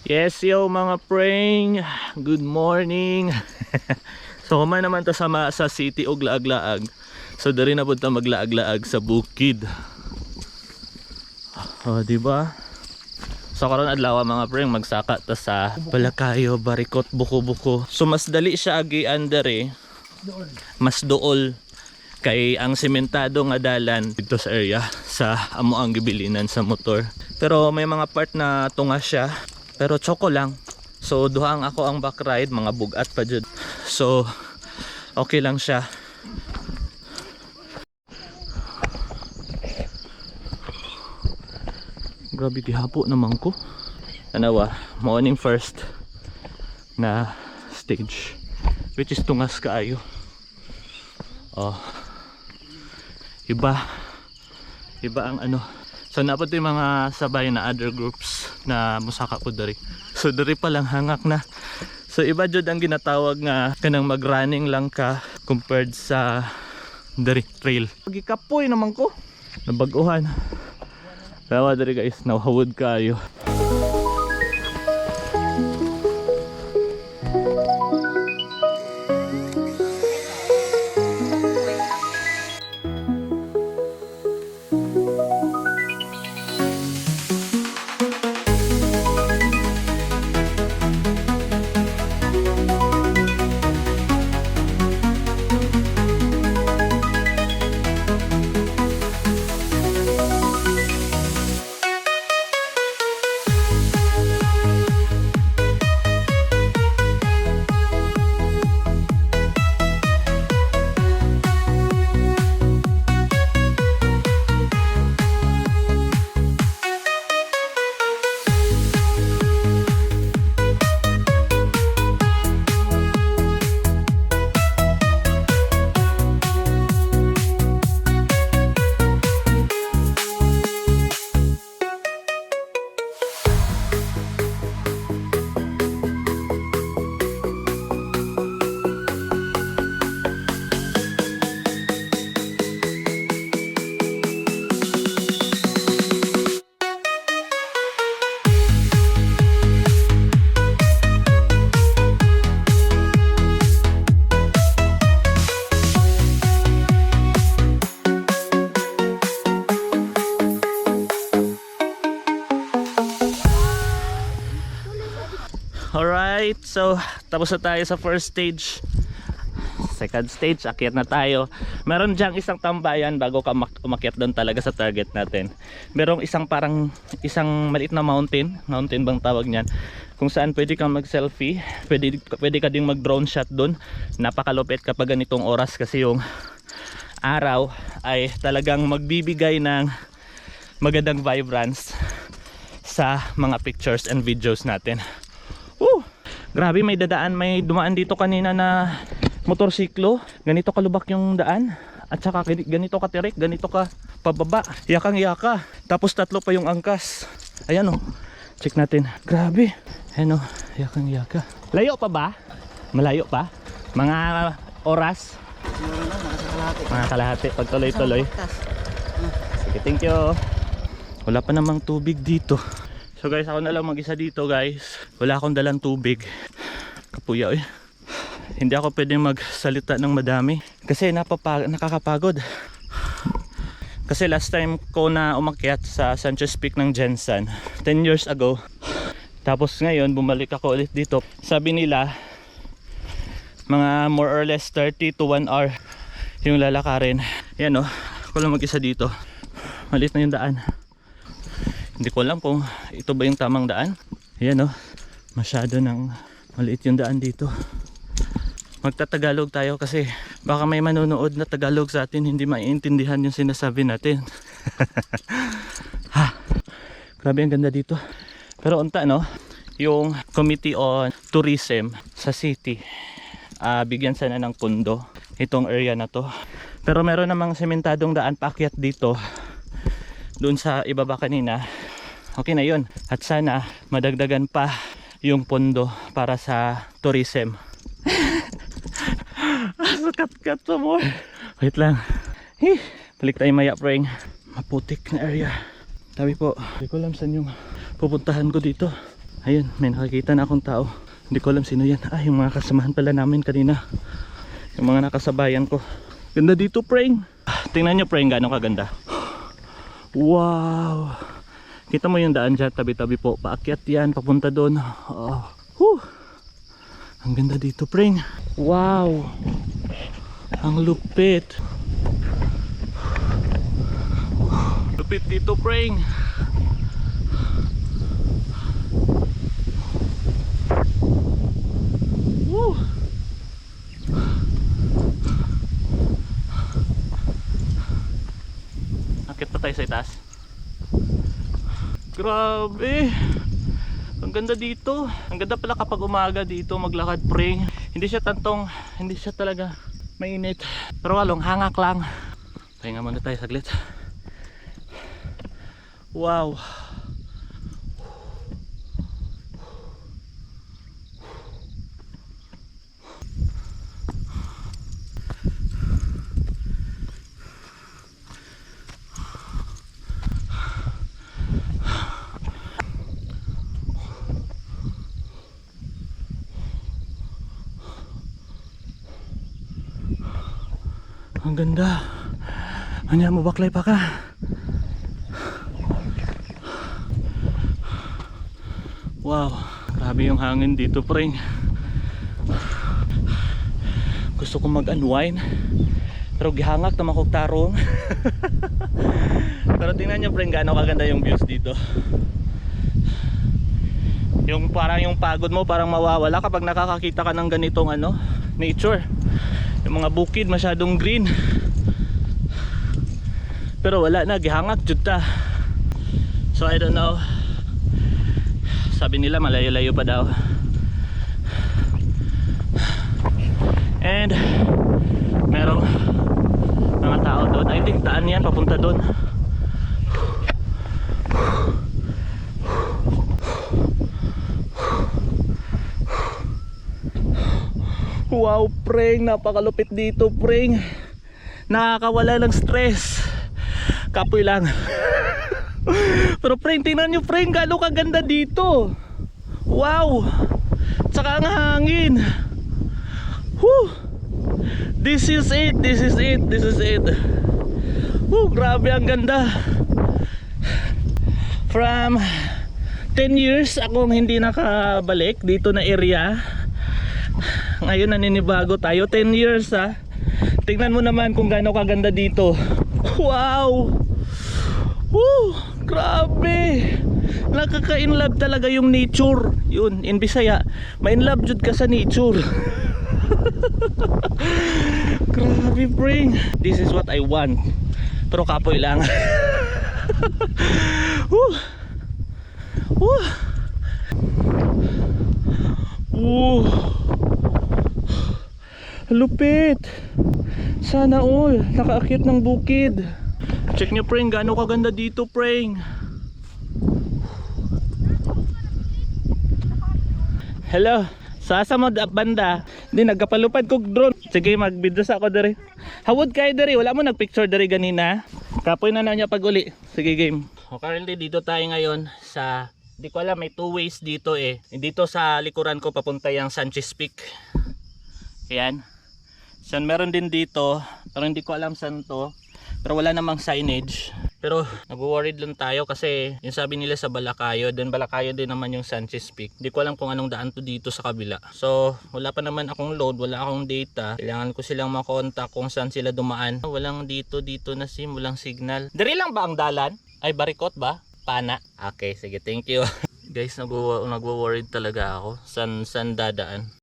Yes yo mga preng, good morning. So human naman ta sama sa city og laag-laag. So diri na pud ta maglaag-laag sa bukid. Oh, di ba? So karon adlaw mga preng magsaka ta sa Balakayo, Barikot, Buko-Buko. So mas dali siya agian dere. Mas dool kay ang sementado nga dalan dito sa area sa amo ang gibilinan sa motor. Pero may mga part na tunga siya. Pero choco lang. So duhang ako ang back ride, mga bugat pa jud. So okay lang siya. Grabe gihapo naman ko. Anawa, morning first na stage which is tungas kaayo. Oh. Iba ang ano. So napod yung mga sabay na other groups na musaka po dari. So dari pa lang hangak na. So iba jud ang ginatawag nga kanang mag-running lang ka compared sa dari trail. Gikapoy naman ko. Nabaguhan. Dawa dari guys, nawawod kayo. Alright, so tapos na tayo sa first stage. Second stage, akyat na tayo. Meron diyang isang tambayan bago ka umakyat doon talaga sa target natin. Merong isang maliit na mountain bang tawag niyan, kung saan pwede kang mag selfie, pwede ka ding mag drone shot doon. Napakalupit kapag ganitong oras kasi yung araw ay talagang magbibigay ng magandang vibrance sa mga pictures and videos natin. Grabe, may dumaan dito kanina na motorsiklo. Ganito kalubak yung daan. At saka ganito katirik, ganito ka pababa. Yakang yaka. Tapos tatlo pa yung angkas. Ayan o. Check natin. Grabe. Ayan o. Yakang yaka. Layo pa ba? Malayo pa? Mga oras? Mga kalahati. Pag tuloy-tuloy. Sige, thank you. Wala pa namang tubig dito. So guys, ako na lang mag-isa dito guys. Wala akong dalang tubig. Kapuya eh. Hindi ako pwedeng magsalita ng madami kasi nakakapagod. Kasi last time ko na umakyat sa Sanchez Peak ng Jensan 10 years ago. Tapos ngayon bumalik ako ulit dito. Sabi nila mga more or less 30 to 1 hour yung lalakarin. Yan o, ako lang mag-isa dito. Maliit na yung daan. Hindi ko alam kung ito ba yung tamang daan. Ayan o, masyado nang maliit yung daan dito. Magtatagalog tayo kasi baka may manonood na Tagalog sa atin, hindi maiintindihan yung sinasabi natin. Ha, grabe ang ganda dito. Pero unta no, yung Committee on Tourism sa city, bigyan sana ng pundo itong area na to. Pero meron namang sementadong daan paakyat dito doon sa ibaba kanina. Okay na yun. At sana madagdagan pa yung pondo para sa tourism. Cut some more. Wait lang. Balik tayo maya, preng. Maputik na area. Tabi po. Hindi ko alam saan yung pupuntahan ko dito. Ayun, may nakakita na akong tao. Hindi ko alam sino yan. Ah, yung mga kasamahan pala namin kanina. Yung mga nakasabayan ko. Ganda dito, preng. Tingnan nyo, preng, gano'ng kaganda. Wow. Kita mo yung daan dyan, tabi-tabi po. Paakyat yan, papunta doon. Oh. Ang ganda dito, preng. Wow. Ang lupit. Lupit dito, preng. Woo. Akit pa tayo sa itaas. Grabe. Ang ganda dito. Ang ganda pala kapag umaga dito maglakad, preng. Hindi siya hindi siya talaga mainit. Pero walong hangak lang. Pahinga muna tayo saglit. Wow. Ang ganda. Anya mo baklay pa ka. Wow, grabe yung hangin dito, preng. Gusto kong mag-unwind pero gihangak na makog tarong. Pero tingnan nyo, preng, gaano kaganda yung views dito. Yung parang yung pagod mo parang mawawala kapag nakakakita ka ng ganitong nature. Yung mga bukid masyadong green. Pero wala na, gihangak jud ta. So I don't know. Sabi nila malayo-layo pa daw. And merong mga tao doon. I think daan yan papunta doon. Wow, preng, napakalupit dito, preng. Nakakawala ng stress. Kapoy lang. Pero preng, tingnan nyo, preng, gaano kaganda dito. Wow. Tsaka ang hangin. Whew. This is it. Grabe ang ganda. From 10 years akong hindi nakabalik dito na area. Ngayon naninibago tayo. 10 years ha. Tingnan mo naman kung gaano kaganda dito. Wow. Woo, grabe. Nakaka-inlove talaga yung nature. Yun, in Bisaya, ma-inlove jud ka sa nature. Grabe, bring. This is what I want. Pero kapoy lang. Woo. Woo. Woo. Lupit. Sana all nakaakyat ng bukid. Check nyo, preng, gaano kaganda dito, preng. Hello. Sa mo banda. Di nagkapalupad kog drone. Sige, mag-video sa ako dere. Hawod kay dere, wala mo nagpicture dere ganina. Kapoy na niya pag uli. Sige, game. Currently dito tayo ngayon sa, di ko alam, may 2 ways dito eh. Dito sa likuran ko papunta yung Sanchez Peak. Ayan. So, meron din dito, pero hindi ko alam saan to. Pero wala namang signage. Pero nag-worried lang tayo kasi yung sabi nila sa Balakayo, then Balakayo din naman yung Sanchez Peak. Hindi ko alam kung anong daan to dito sa kabila. So wala pa naman akong load, wala akong data. Kailangan ko silang makontak kung saan sila dumaan. Walang dito na SIM, walang signal. Dari lang ba ang dalan? Ay, barikot ba? Pana? Okay, sige, thank you. Guys, nagwo-worried talaga ako. Saan dadaan?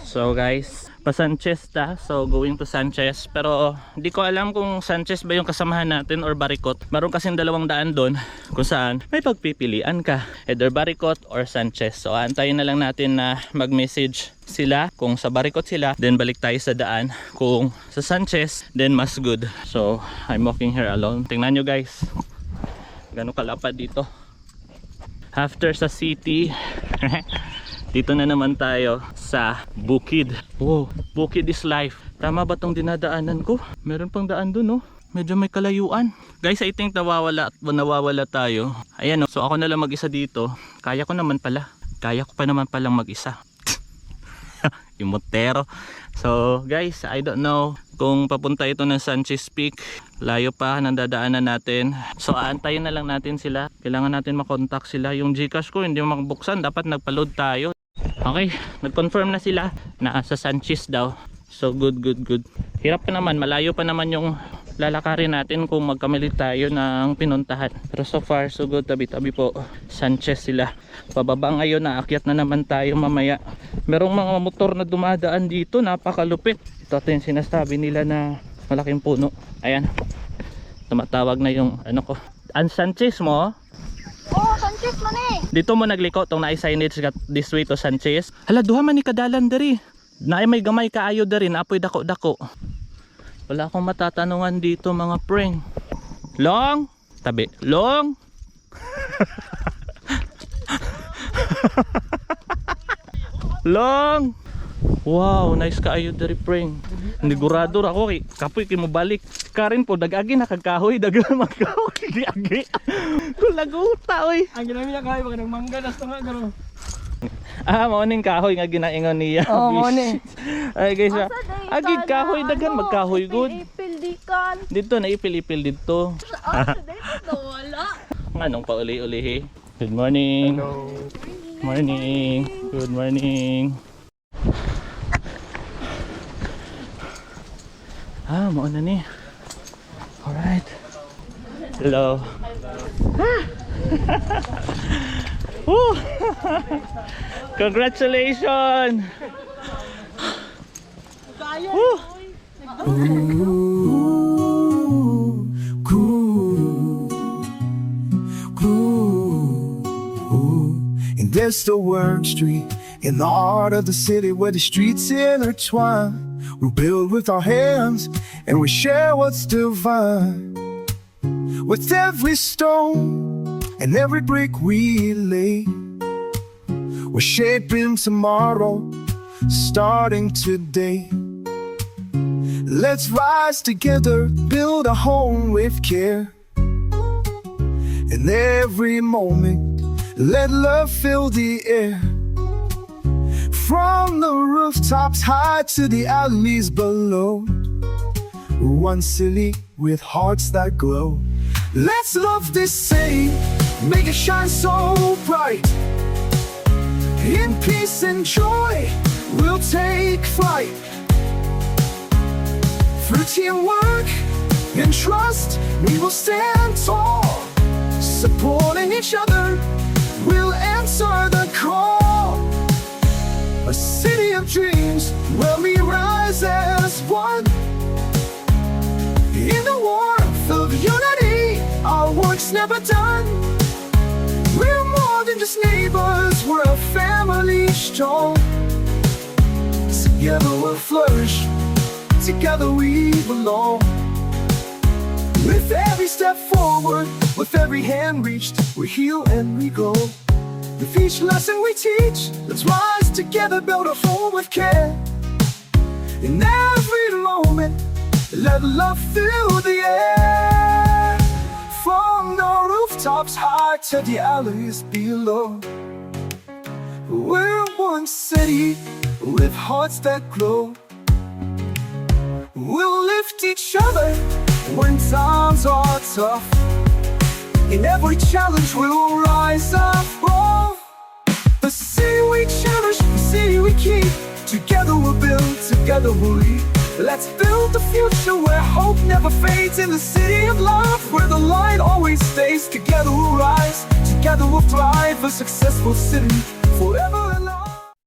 So guys, pa Sanchez ta. So going to Sanchez. Pero hindi ko alam kung Sanchez ba yung kasamahan natin or Baricot. Meron kasing dalawang daan doon kung saan may pagpipilian ka, either Baricot or Sanchez. So antayin na lang natin na mag-message sila kung sa Baricot sila, then balik tayo sa daan. Kung sa Sanchez, then mas good. So I'm walking here alone. Tingnan nyo guys, gano'ng kalapad dito. After sa city dito na naman tayo sa bukid. Wow, bukid is life. Tama ba tong dinadaanan ko? Meron pang daan dun, no? Medyo may kalayuan. Guys, I think nawawala tayo. Ayan, no? So ako na lang mag-isa dito. Kaya ko naman pala. Kaya ko pa naman palang mag-isa. Yung Montero. So guys, I don't know kung papunta ito ng Sanchez Peak. Layo pa ng dadaanan natin. So aantayin na lang natin sila. Kailangan natin makontak sila. Yung Gcash ko hindi makabuksan, dapat nagpa-load tayo. Okay, nag-confirm na sila na sa Sanchez daw. So good. Hirap pa naman, malayo pa naman yung lalakarin natin kung magkamali tayo ng pinuntahan. Pero so far so good, tabi-tabi po. Sanchez sila. Pababa ngayon, naakyat na naman tayo mamaya. Merong mga motor na dumadaan dito, napakalupit. Ito yung sinasabi nila na malaking puno. Ayan, tumatawag na yung ano ko. Ang Sanchez mo? Oh, Sanchez man eh. Dito mo nagliko tong na-signage this way to Sanchez. Hala, duha man ni kadalan diri. Naay may gamay kaayo diri, apoy dako-dako. Wala akong matatanungan dito mga preng. Long! Tabi. Long! Long! Wow, nice kaayo diri preng. Nigurador ako kay kapoy kay mo balik. Karin po dagagi nakagkahoy, dagan magkahoy di agi. Kulaguta oy. Ang ginamit niya kahoy baka nagmangga nas nga garo. Mao ning kahoy nga ginaingon niya. Oh, mao ni. Ay guys, agi kahoy dagan magkahoy good. Ipil di kan. Dito na ipil-ipil dito. Asa dito wala. Anong pauli-ulihi? Good morning. Hello. Morning. Good morning. Mao na ni. Alright. Hello. Woo! Congratulations! Woo! And there's the work street in the heart of the city where the streets intertwine. We build with our hands and we share what's divine. With every stone and every brick we lay, we're shaping tomorrow, starting today. Let's rise together, build a home with care. In every moment, let love fill the air. From the rooftops high to the alleys below, one city with hearts that glow. Let's love this city, make it shine so bright. In peace and joy, we'll take flight. Through teamwork and trust, we will stand tall. Supporting each other, we'll answer the call. A city of dreams where we rise as one. In the warmth of unity, our work's never done. We're more than just neighbors, we're a family strong. Together we'll flourish, together we belong. With every step forward, with every hand reached, we heal and we grow. With each lesson we teach, let's rise together, build a home with care. In every moment, let love fill the air. From the rooftops high to the alleys below, we're one city with hearts that glow. We'll lift each other when times are tough. In every challenge we'll rise up. Oh, the city we cherish, the city we keep. Together we'll build, together we'll lead. Let's build the future where hope never fades. In the city of love, where the light always stays. Together we'll rise, together we'll thrive. A successful city forever.